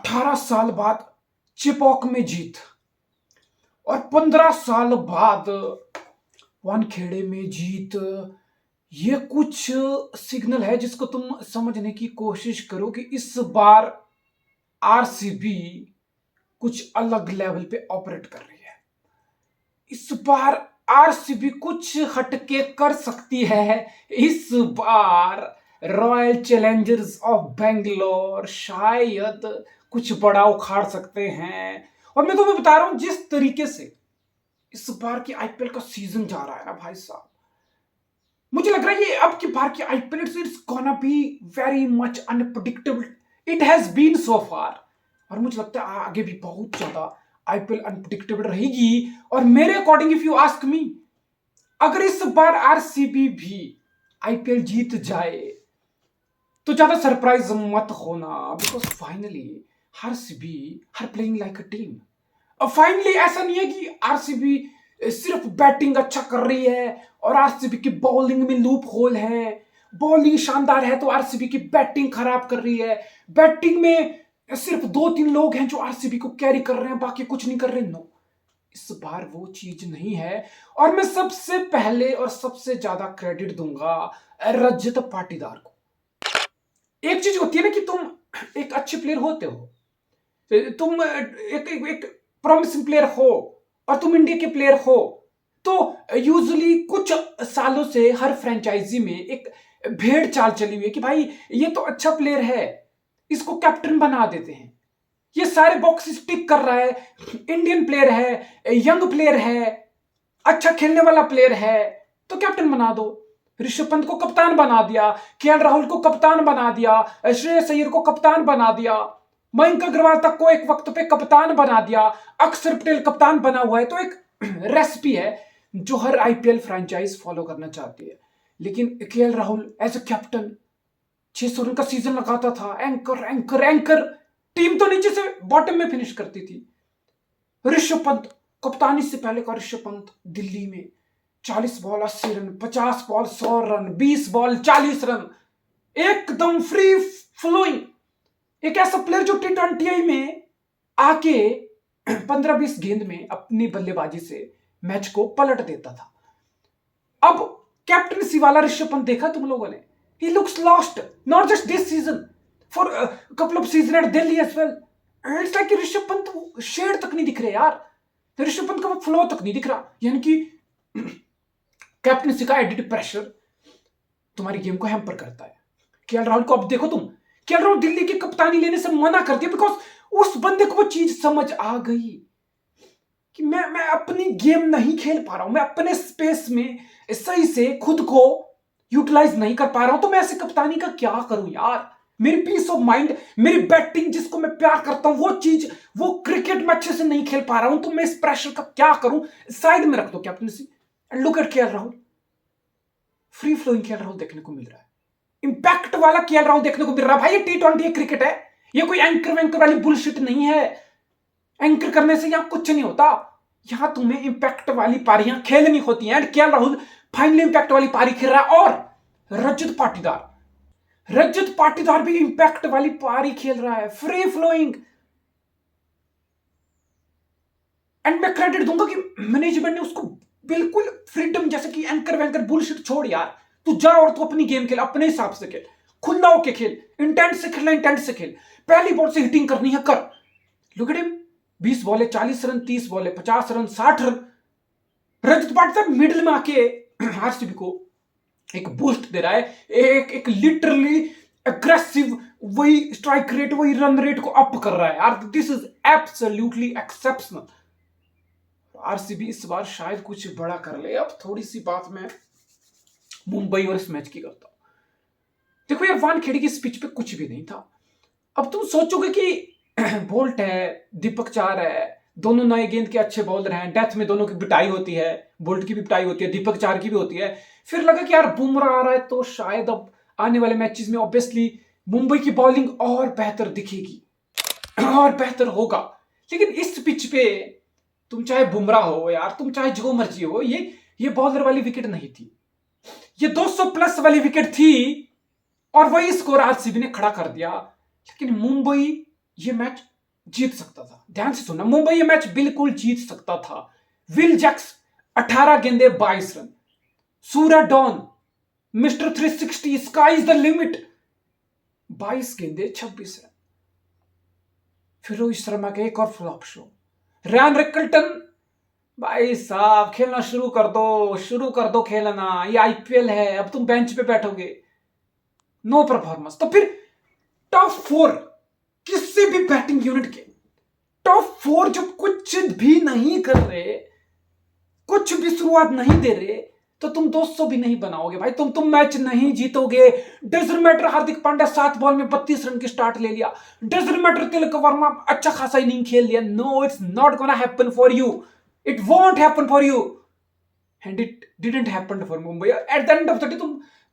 18 साल बाद चिपॉक में जीत और 15 साल बाद वानखेड़े में जीत। ये कुछ सिग्नल है जिसको तुम समझने की कोशिश करो कि इस बार आरसीबी कुछ अलग लेवल पे ऑपरेट कर रही है। इस बार आरसीबी कुछ हटके कर सकती है। इस बार रॉयल चैलेंजर्स ऑफ बेंगलोर शायद कुछ बड़ा उखाड़ सकते हैं। और मैं तुम्हें बता रहा हूं जिस तरीके से इस बार की आईपीएल का सीजन जा रहा है ना भाई साहब, मुझे लग रहा है ये अब की बार की IPL it's gonna be very much unpredictable. It has been so far और मुझे लगता है आगे भी बहुत ज्यादा आईपीएल अनप्रेडिक्टेबल रहेगी। और मेरे according if you ask me, अगर इस बार आरसीबी भी आईपीएल जीत जाए तो ज्यादा सरप्राइज मत होना, because finally RCB her playing like a team. अब फाइनली ऐसा नहीं है कि आरसीबी सिर्फ बैटिंग अच्छा कर रही है और आरसीबी की बॉलिंग में लूप होल है। बॉलिंग शानदार है तो आरसीबी की बैटिंग खराब कर रही है। बैटिंग में सिर्फ 2-3 लोग हैं जो आरसीबी को कैरी कर रहे हैं, बाकी कुछ नहीं कर रहे। नो, इस बार वो चीज नहीं है। और मैं सबसे पहले और सबसे ज्यादा क्रेडिट दूंगा रजत पाटीदार को। एक चीज होती है ना कि तुम एक अच्छे प्लेयर होते हो, तुम एक प्रॉमिसिंग प्लेयर हो और तुम इंडिया के प्लेयर हो, तो यूजुअली कुछ सालों से हर फ्रेंचाइजी में एक भेड़ चाल चली हुई है कि भाई ये तो अच्छा प्लेयर है, इसको कैप्टन बना देते हैं। ये सारे बॉक्सेस टिक कर रहा है, इंडियन प्लेयर है, यंग प्लेयर है, अच्छा खेलने वाला प्लेयर है, तो कैप्टन बना दो। ऋषभ पंत को कप्तान बना दिया, केएल राहुल को कप्तान बना दिया, श्रेयस अय्यर को कप्तान बना दिया, मयंक अग्रवाल तक को एक वक्त पे कप्तान बना दिया, अक्षर पटेल कप्तान बना हुआ है। तो एक रेसिपी है जो हर आईपीएल फ्रेंचाइज फॉलो करना चाहती है। लेकिन KL Rahul as a captain 600 run का सीजन लगाता था, एंकर एंकर एंकर, टीम तो नीचे से बॉटम में फिनिश करती थी। ऋषभ पंत, कप्तानी से पहले का ऋषभ पंत दिल्ली में 40 ball 80 run, 50 ball 100 run, 20 ball 40 run, एकदम फ्री फ्लोइंग। एक ऐसा प्लेयर जो T20 में आके 15-20 गेंद में अपनी बल्लेबाजी से मैच को पलट देता था। अब कैप्टनसी वाला ऋषभ पंत देखा तुम लोगों ने? He looks lost, not just this season, for a couple of seasons at Delhi as well. And it's like Rishabh Pant shade तक नहीं दिख रहे यार, ऋषभ पंत का वो फ्लो तक नहीं दिख रहा। यानी कि कैप्टनसी का एडिड प्रेशर तुम्हारी गेम को हैम्पर करता है। केएल राहुल को अब देखो तुम, केएल राहुल दिल्ली की कप्तानी लेने से मना कर दिया बिकॉज उस बंदे को वो चीज समझ आ गई कि मैं अपनी गेम नहीं खेल पा रहा हूं, मैं अपने स्पेस में सही से खुद को यूटिलाइज नहीं कर पा रहा हूं, तो मैं ऐसे कप्तानी का क्या करूं यार। मेरी पीस ऑफ माइंड, मेरी बैटिंग जिसको मैं प्यार करता हूं, वो चीज, वो क्रिकेट में अच्छे से नहीं खेल पा रहा हूं, तो मैं इस प्रेशर का क्या करूं। साइड में रख दो captaincy and look at KL Rahul. Free flowing KL Rahul देखने को मिल रहा है, इंपैक्ट वाला केएल राहुल देखने को मिल रहा है। भाई ये T20 क्रिकेट है, ये कोई एंकर वैंकर वाली बुलशिट नहीं है। एंकर करने से यहां कुछ नहीं होता, यहां तुम्हें इंपैक्ट वाली पारियां खेलनी होती हैं। And KL Rahul finally impact वाली पारी खेल रहा है। और रजत पाटीदार भी इंपैक्ट वाली पारी खेल रहा है, फ्री फ्लोइंग। एंड मैं क्रेडिट दूंगा कि मैनेजमेंट ने उसको बिल्कुल फ्रीडम, जैसे कि एंकर वैंकर बुलशिट छोड़ यार, तू जा और तू अपनी गेम खेल, अपने हिसाब से खेल, खुला होके खेल, इंटेंट से खेलना इंटेंट से खेल, पहली बॉल से हिटिंग करनी है कर। Look at him, 20 ball 40 run, 30 ball 50 run, 60 run. Rajat Patidar middle में आके आरसीबी को एक बूस्ट दे रहा है, एक लिटरली एग्रेसिव, वही स्ट्राइक रेट, वही रन रेट को अप कर रहा है यार। This is absolutely exceptional. RCB इस बार शायद कुछ बड़ा कर ले। अब थोड़ी सी बात मैं मुंबई और इस मैच की करता हूं। देखो यार, वानखेड़े की इस पिच पे कुछ भी नहीं था। अब तुम सोचोगे कि बोल्ट है, दीपक चार है, दोनों नए गेंद के अच्छे बॉलर हैं, डेथ में दोनों की पिटाई होती है, बोल्ट की भी पिटाई होती है, दीपक चार की भी होती है। फिर लगा कि यार बुमराह आ रहा है तो शायद अब आने वाले मैचेस में ऑब्वियसली मुंबई की बॉलिंग और बेहतर दिखेगी और बेहतर होगा। लेकिन इस पिच पे तुम चाहे बुमराह हो यार, तुम चाहे जो मर्जी हो, ये बॉलर वाली विकेट नहीं थी, ये 200 प्लस वाली विकेट थी और वही स्कोर आरसीबी ने खड़ा कर दिया। लेकिन मुंबई ये मैच जीत सकता था। ध्यान से सुनना, मुंबई ये मैच बिल्कुल जीत सकता था। विल जैक्स 18 गेंदे 22 run, Surya don mister 360 SKY is the limit 22 गेंदे 26 रन। फिर रोहित शर्मा के एक और फ्लॉप शो। रैन रिकल्टन, भाई साहब खेलना शुरू कर दो खेलना, ये आईपीएल है, अब तुम बेंच पे बैठोगे। No performance. तो फिर टॉप 4 किसी भी बैटिंग यूनिट के टॉप 4 जो कुछ भी नहीं कर रहे, कुछ भी शुरुआत नहीं दे रहे, तो तुम 200 भी नहीं बनाओगे भाई। तुम मैच नहीं जीतोगे। Doesn't matter Hardik Pandya 7 ball में 32 रन की स्टार्ट ले लिया। डजंट मैटर तिलक वर्मा अच्छा खासा इनिंग खेल लिया। No, it's not gonna happen for you, it won't happen for you, and it didn't happen for Mumbai. At the end of the day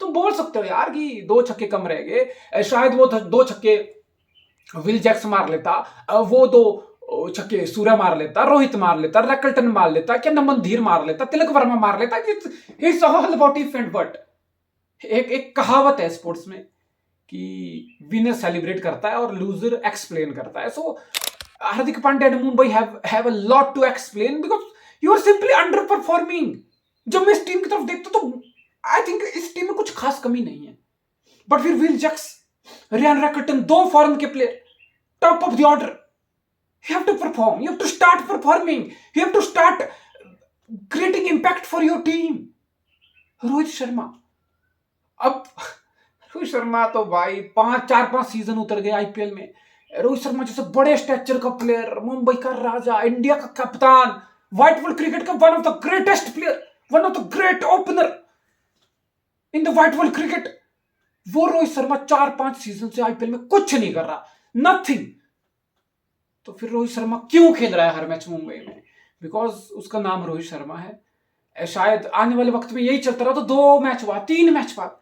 तुम बोल सकते हो यार कि 2 छक्के कम रह गए, शायद वो 2 छक्के विल जैक्स मार लेता, वो 2 छक्के सूर्या मार लेता, रोहित मार लेता, रैकल्टन मार लेता, क्या नमन धीर मार लेता, तिलक वर्मा मार लेता। It's all about if and but. एक कहावत है स्पोर्ट्स में कि विनर सेलिब्रेट करता है और लूजर एक्सप्लेन करता है। So Hardik Pandya and Mumbai have a lot to explain because you are simply underperforming. जब मैं इस टीम की तरफ देखता हूं तो आई थिंक इस टीम में कुछ खास कमी नहीं है, बट फिर विल जैक्स, रियान रैकल्टन, 2 फॉरेन के player top of the order, you have to perform, you have to start performing, you have to start creating impact for your team. Rohit Sharma, अब रोहित शर्मा तो भाई 4-5 सीजन उतर गए आईपीएल में। रोहित शर्मा जैसे बड़े स्टैचर का प्लेयर, मुंबई का राजा, इंडिया का कप्तान, व्हाइट बॉल क्रिकेट का one of the greatest player, one of the great opener in the white ball cricket, वो रोहित शर्मा 4-5 सीजन से आईपीएल में कुछ नहीं कर रहा, नथिंग। तो फिर रोहित शर्मा क्यों खेल रहा है हर मैच मुंबई में? बिकॉज उसका नाम रोहित शर्मा है। शायद आने वाले वक्त में यही चलता रहा तो 2 मैच बाद, 3 मैच बाद,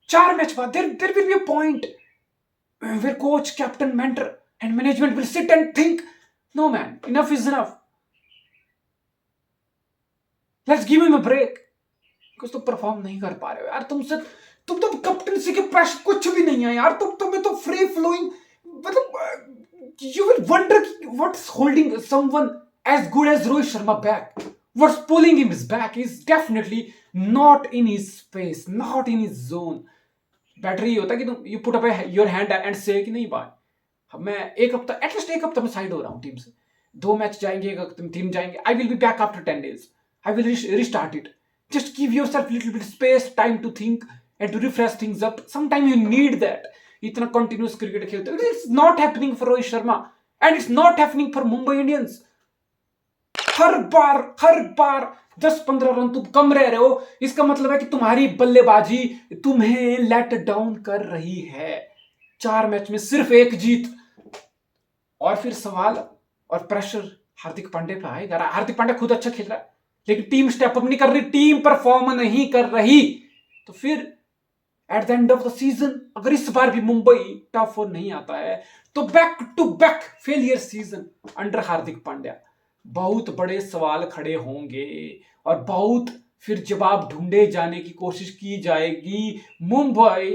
4 मैच बाद there will be a point where coach, captain, mentor and management will sit and think, no man, enough is enough, let's give him a break. Because तुम परफॉर्म नहीं कर पा रहे हो यार। तुम तो कैप्टनसी के प्रेशर कुछ भी नहीं है यार। तुम्हें तो फ्री फ्लोइंग, मतलब you will wonder what's holding someone as good as Rohit Sharma back. What's pulling him back is definitely not in his space, not in his zone. Better ये होता है कि तुम you put up your hand and say कि नहीं भाई, अब मैं एक हफ्ता, एटलीस्ट एक हफ्ता में साइड हो रहा हूँ टीम से, 2 मैच जाएंगे, एक हफ्ते में 3 जाएंगे, I will be back after 10 days. I will restart it. Just give yourself little bit space, time to think and to refresh things up. Sometimes you need that. इतना कंटिन्यूस क्रिकेट खेलते हैं, it's not happening for Rohit Sharma and it's not happening for Mumbai Indians. Her bar 10-15 run तुम कम रह रहे हो, इसका मतलब है कि तुम्हारी बल्लेबाजी तुम्हें लेट डाउन कर रही है। 4 मैच में सिर्फ 1 जीत, और फिर सवाल और प्रेशर हार्दिक पांड्या पे आएगा। हार्दिक पांड्या खुद अच्छा खेल रहा है लेकिन टीम स्टेप अप नहीं कर रही, टीम परफॉर्म नहीं कर रही। तो फिर eight the end of the season अगर इस बार भी मुंबई टॉप 4 नहीं आता है तो back to back failure season under Hardik Pandya, बहुत बड़े सवाल खड़े होंगे और बहुत फिर जवाब ढूंढे जाने की कोशिश की जाएगी। मुंबई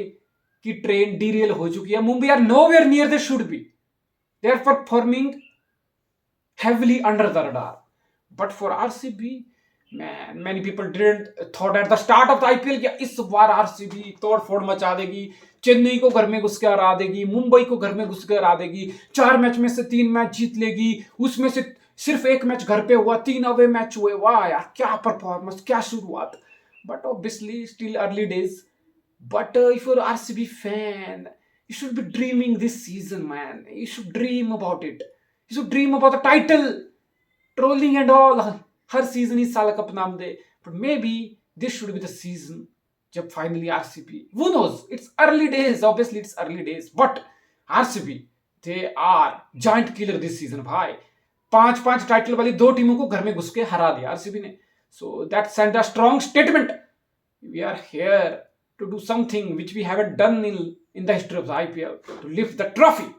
की ट्रेन डीरेल हो चुकी है। Mumbai are nowhere near they should be, they are performing heavily under the radar. But for RCB, man, many people didn't thought at the start of the IPL कि इस बार RCB तोड़ फोड़ मचा देगी, चेन्नई को घर में घुस के हरा देगी, मुंबई को घर में घुस के हरा देगी, 4 मैच में से 3 मैच जीत लेगी, उसमें से सिर्फ 1 मैच घर पे हुआ, 3 अवे मैच हुए। वाह यार, क्या परफॉर्मेंस, क्या शुरुआत। But obviously still early days. But if you're an RCB fan, you should be dreaming this season, man. You should dream about it. You should dream about the title, trolling and all. Her season इस साल cup नाम दे, but maybe this should be the season जब finally RCB, who knows, it's early days, obviously it's early days, but RCB, they are giant killer this season भाई। 5-5 title वाली 2 टीमों को घर में घुस के हरा दिया RCB ने। So that sent a strong statement. We are here to do something which we haven't done in the history of the IPL, to lift the trophy.